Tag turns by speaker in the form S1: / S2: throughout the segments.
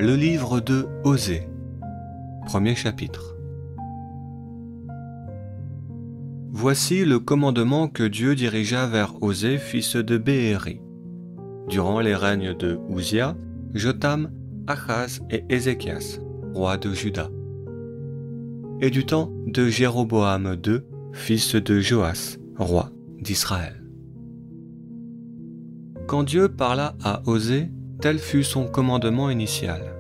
S1: Le livre de Osée, premier chapitre. Voici le commandement que Dieu dirigea vers Osée, fils de Béhéri, durant les règnes de Uzia, Jotham, Achaz et Ézéchias, rois de Juda, et du temps de Jéroboam II, fils de Joas, roi d'Israël. Quand Dieu parla à Osée, tel fut son commandement initial.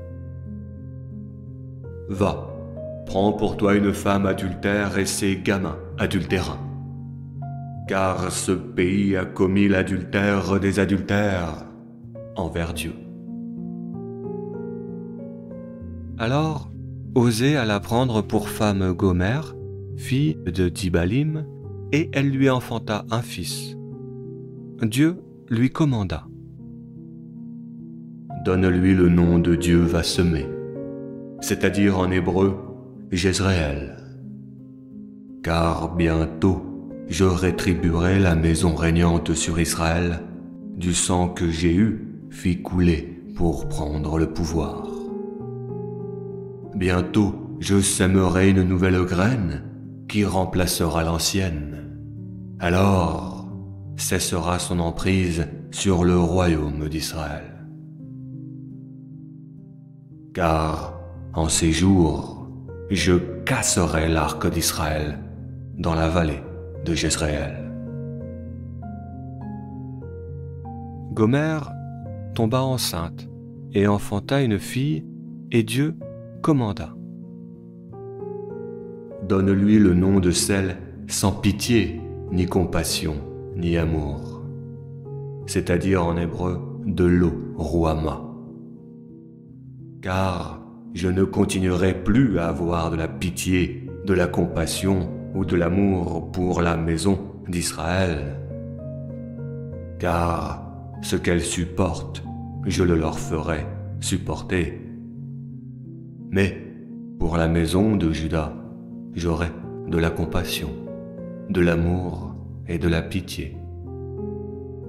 S2: Va, prends pour toi une femme adultère et ses gamins adultérins. Car ce pays a commis l'adultère des adultères envers Dieu.
S1: Alors, Osée alla prendre pour femme Gomère, fille de Dibalim, et elle lui enfanta un fils. Dieu lui commanda.
S2: Donne-lui le nom de Dieu va semer, c'est-à-dire en hébreu, Jezréel. Car bientôt, je rétribuerai la maison régnante sur Israël du sang que Jéhu fit couler pour prendre le pouvoir. Bientôt, je sèmerai une nouvelle graine qui remplacera l'ancienne. Alors, cessera son emprise sur le royaume d'Israël. Car, en ces jours, je casserai l'arc d'Israël dans la vallée de Jezréel.
S1: Gomère tomba enceinte et enfanta une fille, et Dieu commanda.
S2: Donne-lui le nom de celle sans pitié, ni compassion, ni amour, c'est-à-dire en hébreu de lo-ruama. Car je ne continuerai plus à avoir de la pitié, de la compassion ou de l'amour pour la maison d'Israël. Car ce qu'elle supporte, je le leur ferai supporter. Mais pour la maison de Juda, j'aurai de la compassion, de l'amour et de la pitié.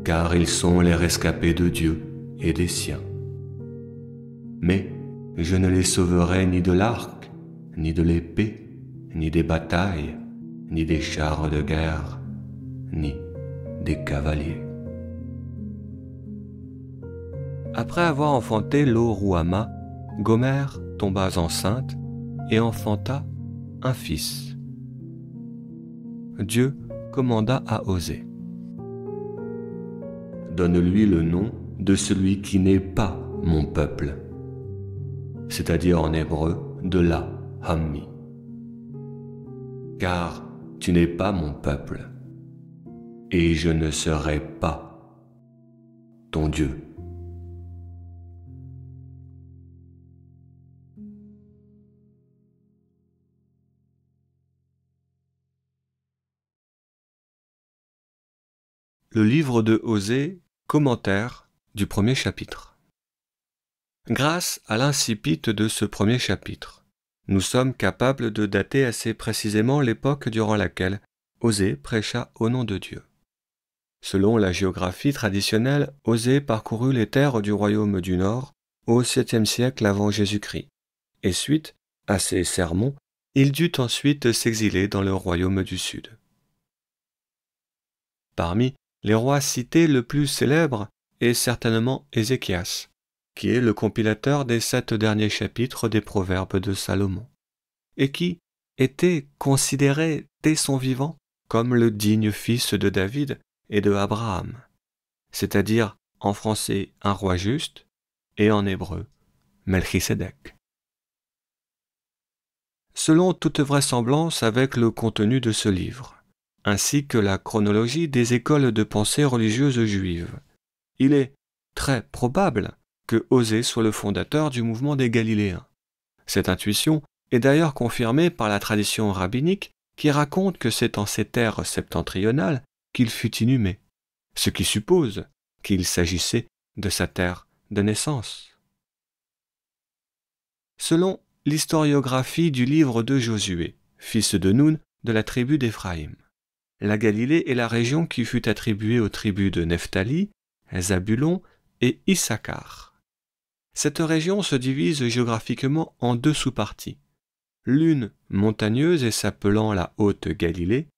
S2: Car ils sont les rescapés de Dieu et des siens. Mais je ne les sauverai ni de l'arc, ni de l'épée, ni des batailles, ni des chars de guerre, ni des cavaliers.
S1: Après avoir enfanté Lo-ruama, Gomère tomba enceinte et enfanta un fils. Dieu commanda à Osée.
S2: Donne-lui le nom de celui qui n'est pas mon peuple, c'est-à-dire en hébreu de la Hammi. Car tu n'es pas mon peuple, et je ne serai pas ton Dieu.
S1: Le livre de Osée, commentaire du premier chapitre. Grâce à l'incipit de ce premier chapitre, nous sommes capables de dater assez précisément l'époque durant laquelle Osée prêcha au nom de Dieu. Selon la géographie traditionnelle, Osée parcourut les terres du royaume du Nord au 7e siècle avant Jésus-Christ, et suite à ses sermons, il dut ensuite s'exiler dans le royaume du Sud. Parmi les rois cités, le plus célèbre est certainement Ézéchias, qui est le compilateur des 7 derniers chapitres des Proverbes de Salomon, et qui était considéré dès son vivant comme le digne fils de David et de Abraham, c'est-à-dire en français un roi juste et en hébreu Melchisédek. Selon toute vraisemblance avec le contenu de ce livre, ainsi que la chronologie des écoles de pensée religieuses juives, il est très probable que Osée soit le fondateur du mouvement des Galiléens. Cette intuition est d'ailleurs confirmée par la tradition rabbinique qui raconte que c'est en ces terres septentrionales qu'il fut inhumé, ce qui suppose qu'il s'agissait de sa terre de naissance. Selon l'historiographie du livre de Josué, fils de Nun de la tribu d'Éphraïm, la Galilée est la région qui fut attribuée aux tribus de Nephtali, Zabulon et Issachar. Cette région se divise géographiquement en deux sous-parties, l'une montagneuse et s'appelant la Haute Galilée,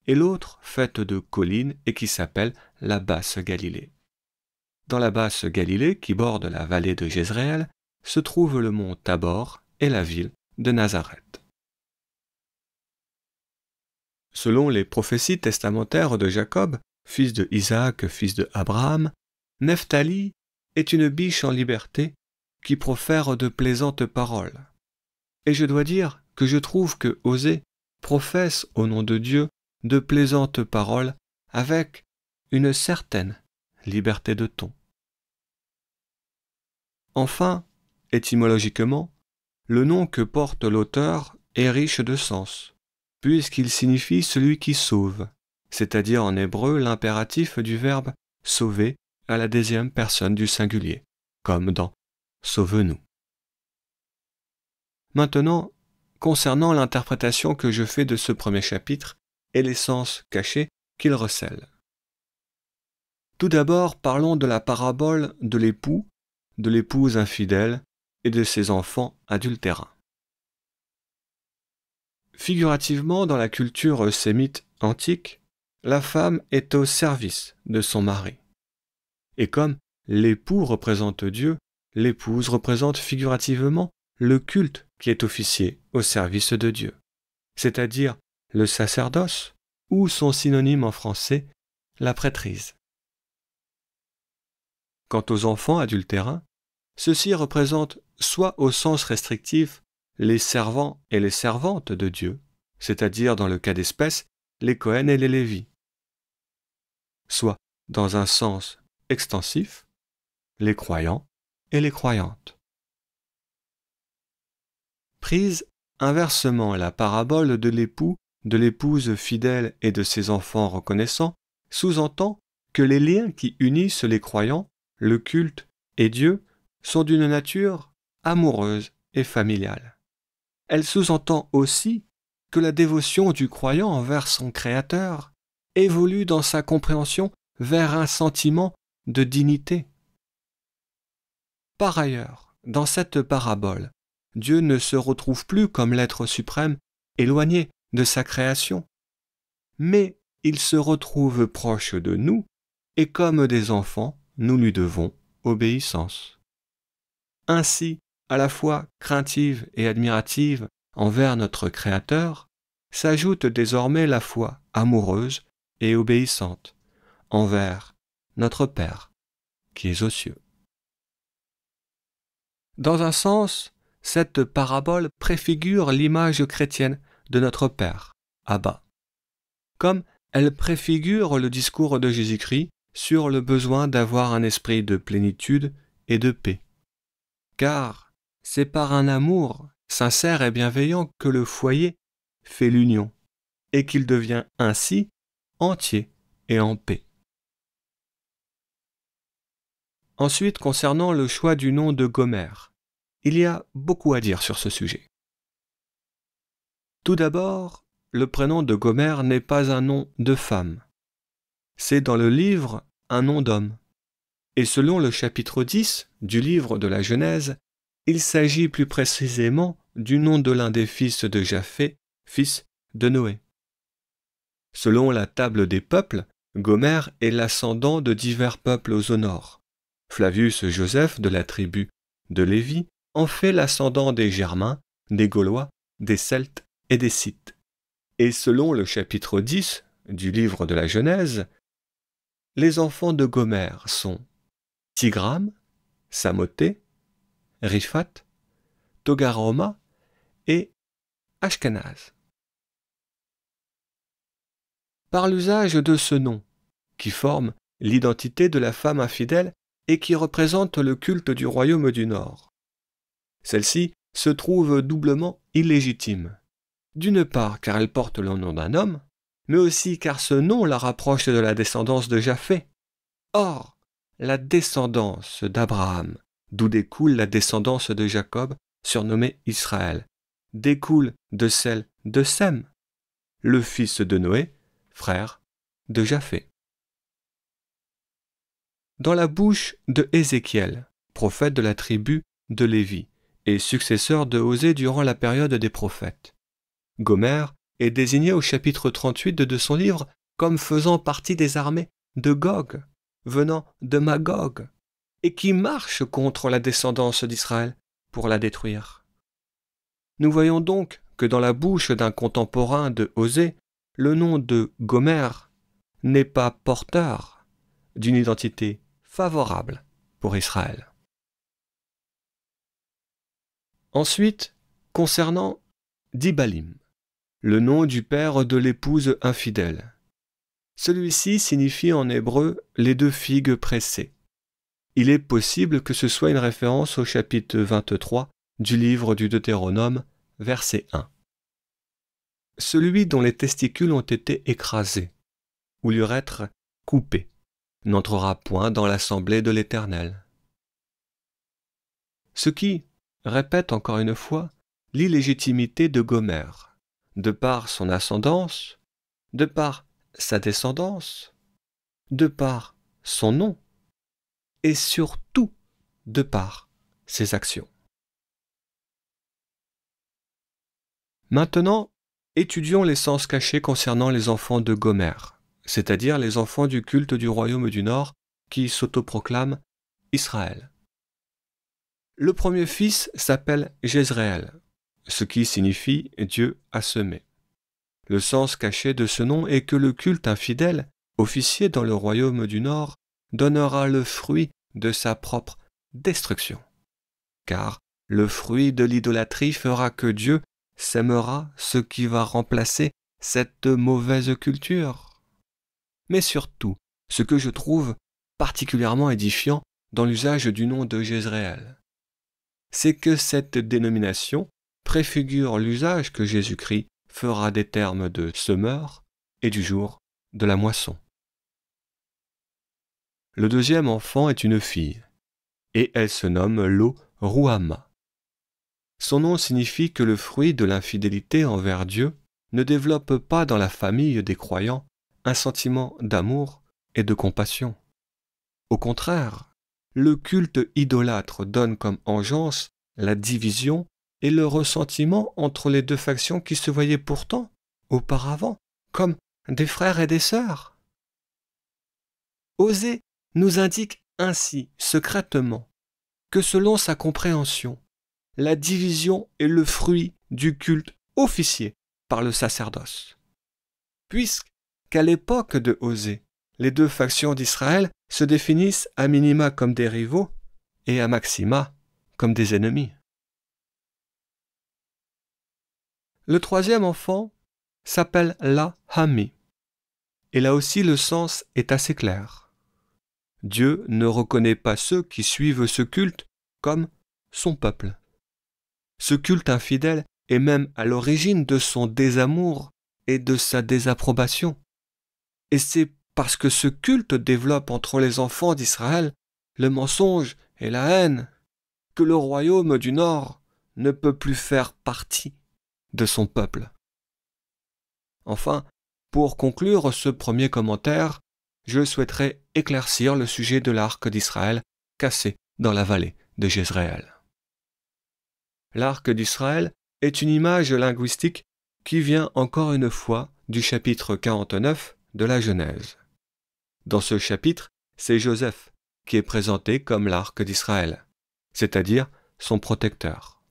S1: et l'autre faite de collines et qui s'appelle la Basse Galilée. Dans la Basse Galilée, qui borde la vallée de Jezréel, se trouve le mont Tabor et la ville de Nazareth. Selon les prophéties testamentaires de Jacob, fils de Isaac, fils de Abraham, Nephtali est une biche en liberté qui profère de plaisantes paroles. Et je dois dire que je trouve que Osée professe au nom de Dieu de plaisantes paroles avec une certaine liberté de ton. Enfin, étymologiquement, le nom que porte l'auteur est riche de sens, puisqu'il signifie celui qui sauve, c'est-à-dire en hébreu l'impératif du verbe sauver à la deuxième personne du singulier, comme dans sauve-nous. Maintenant, concernant l'interprétation que je fais de ce premier chapitre et les sens cachés qu'il recèle. Tout d'abord, parlons de la parabole de l'époux, de l'épouse infidèle et de ses enfants adultérins. Figurativement, dans la culture sémite antique, la femme est au service de son mari. Et comme l'époux représente Dieu, l'épouse représente figurativement le culte qui est officié au service de Dieu, c'est-à-dire le sacerdoce ou son synonyme en français, la prêtrise. Quant aux enfants adultérins, ceux-ci représentent soit au sens restrictif les servants et les servantes de Dieu, c'est-à-dire dans le cas d'espèce, les Cohen et les Lévi, soit dans un sens extensif, les croyants et les croyantes. Prise inversement la parabole de l'époux, de l'épouse fidèle et de ses enfants reconnaissants, sous-entend que les liens qui unissent les croyants, le culte et Dieu sont d'une nature amoureuse et familiale. Elle sous-entend aussi que la dévotion du croyant envers son Créateur évolue dans sa compréhension vers un sentiment de dignité. Par ailleurs, dans cette parabole, Dieu ne se retrouve plus comme l'être suprême éloigné de sa création, mais il se retrouve proche de nous et comme des enfants, nous lui devons obéissance. Ainsi, à la fois craintive et admirative envers notre Créateur, s'ajoute désormais la foi amoureuse et obéissante envers notre Père qui est aux cieux. Dans un sens, cette parabole préfigure l'image chrétienne de notre Père, Abba, comme elle préfigure le discours de Jésus-Christ sur le besoin d'avoir un esprit de plénitude et de paix. Car c'est par un amour sincère et bienveillant que le foyer fait l'union, et qu'il devient ainsi entier et en paix. Ensuite, concernant le choix du nom de Gomère, il y a beaucoup à dire sur ce sujet. Tout d'abord, le prénom de Gomère n'est pas un nom de femme. C'est dans le livre un nom d'homme. Et selon le chapitre 10 du livre de la Genèse, il s'agit plus précisément du nom de l'un des fils de Japheth, fils de Noé. Selon la table des peuples, Gomère est l'ascendant de divers peuples au nord. Flavius Joseph de la tribu de Lévi en fait l'ascendant des Germains, des Gaulois, des Celtes et des Scythes. Et selon le chapitre 10 du livre de la Genèse, les enfants de Gomère sont Tigram, Samothée, Riphath, Togarma et Ashkenaz. Par l'usage de ce nom, qui forme l'identité de la femme infidèle et qui représente le culte du royaume du Nord, celle-ci se trouve doublement illégitime. D'une part car elle porte le nom d'un homme, mais aussi car ce nom la rapproche de la descendance de Japheth. Or, la descendance d'Abraham, d'où découle la descendance de Jacob, surnommée Israël, découle de celle de Sem, le fils de Noé, frère de Japheth. Dans la bouche de Ézéchiel, prophète de la tribu de Lévi et successeur de Osée durant la période des prophètes. Gomer est désigné au chapitre 38 de son livre comme faisant partie des armées de Gog, venant de Magog, et qui marche contre la descendance d'Israël pour la détruire. Nous voyons donc que dans la bouche d'un contemporain de Osée, le nom de Gomer n'est pas porteur d'une identité favorable pour Israël. Ensuite, concernant Dibalim, le nom du père de l'épouse infidèle. Celui-ci signifie en hébreu les 2 figues pressées. Il est possible que ce soit une référence au chapitre 23 du livre du Deutéronome, verset 1. Celui dont les testicules ont été écrasés, ou l'urètre coupé, n'entrera point dans l'assemblée de l'Éternel. Ce qui répète encore une fois l'illégitimité de Gomer, de par son ascendance, de par sa descendance, de par son nom, et surtout de par ses actions. Maintenant, étudions les sens cachés concernant les enfants de Gomer, c'est-à-dire les enfants du culte du royaume du Nord qui s'autoproclament Israël. Le premier fils s'appelle Jezréel, ce qui signifie Dieu a semé. Le sens caché de ce nom est que le culte infidèle, officié dans le royaume du Nord, donnera le fruit de sa propre destruction. Car le fruit de l'idolâtrie fera que Dieu sèmera ce qui va remplacer cette mauvaise culture. Mais surtout, ce que je trouve particulièrement édifiant dans l'usage du nom de Jezréel, c'est que cette dénomination préfigure l'usage que Jésus-Christ fera des termes de semeur et du jour de la moisson. Le deuxième enfant est une fille, et elle se nomme Lo-Ruhama. Son nom signifie que le fruit de l'infidélité envers Dieu ne développe pas dans la famille des croyants un sentiment d'amour et de compassion. Au contraire, le culte idolâtre donne comme engeance la division et le ressentiment entre les 2 factions qui se voyaient pourtant, auparavant, comme des frères et des sœurs. Osée nous indique ainsi, secrètement, que selon sa compréhension, la division est le fruit du culte officié par le sacerdoce. Puisqu'à l'époque de Osée, les 2 factions d'Israël se définissent à minima comme des rivaux et à maxima comme des ennemis. Le troisième enfant s'appelle La-Hami, et là aussi le sens est assez clair. Dieu ne reconnaît pas ceux qui suivent ce culte comme son peuple. Ce culte infidèle est même à l'origine de son désamour et de sa désapprobation. Et c'est parce que ce culte développe entre les enfants d'Israël le mensonge et la haine que le royaume du Nord ne peut plus faire partie de son peuple. Enfin, pour conclure ce premier commentaire, je souhaiterais éclaircir le sujet de l'arc d'Israël cassé dans la vallée de Jezréel. L'arc d'Israël est une image linguistique qui vient encore une fois du chapitre 49 de la Genèse. Dans ce chapitre, c'est Joseph qui est présenté comme l'arc d'Israël, c'est-à-dire son protecteur.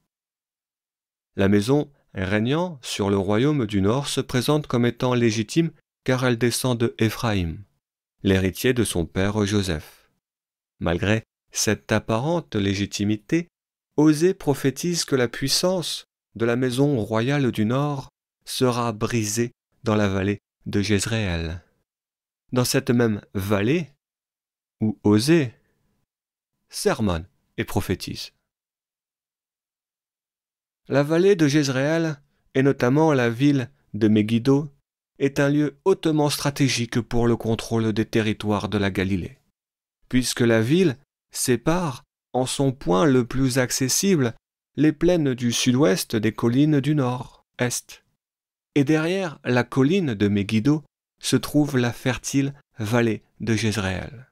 S1: La maison régnant sur le royaume du Nord se présente comme étant légitime car elle descend de Éphraïm, l'héritier de son père Joseph. Malgré cette apparente légitimité, Osée prophétise que la puissance de la maison royale du Nord sera brisée dans la vallée de Jezréel. Dans cette même vallée où Osée sermonne et prophétise. La vallée de Jezréel, et notamment la ville de Megiddo, est un lieu hautement stratégique pour le contrôle des territoires de la Galilée, puisque la ville sépare, en son point le plus accessible, les plaines du sud-ouest des collines du nord-est. Et derrière la colline de Megiddo se trouve la fertile vallée de Jezréel.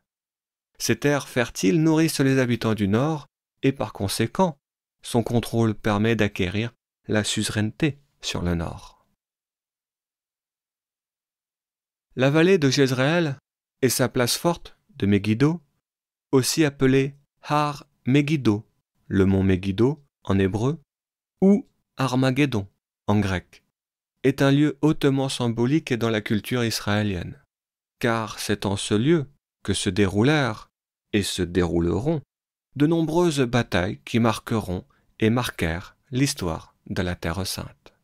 S1: Ces terres fertiles nourrissent les habitants du Nord et par conséquent, son contrôle permet d'acquérir la suzeraineté sur le Nord. La vallée de Jezreel et sa place forte de Megiddo, aussi appelée Har Megiddo, le mont Megiddo en hébreu, ou Armageddon en grec, est un lieu hautement symbolique dans la culture israélienne, car c'est en ce lieu que se déroulèrent et se dérouleront de nombreuses batailles qui marqueront et marquèrent l'histoire de la Terre sainte.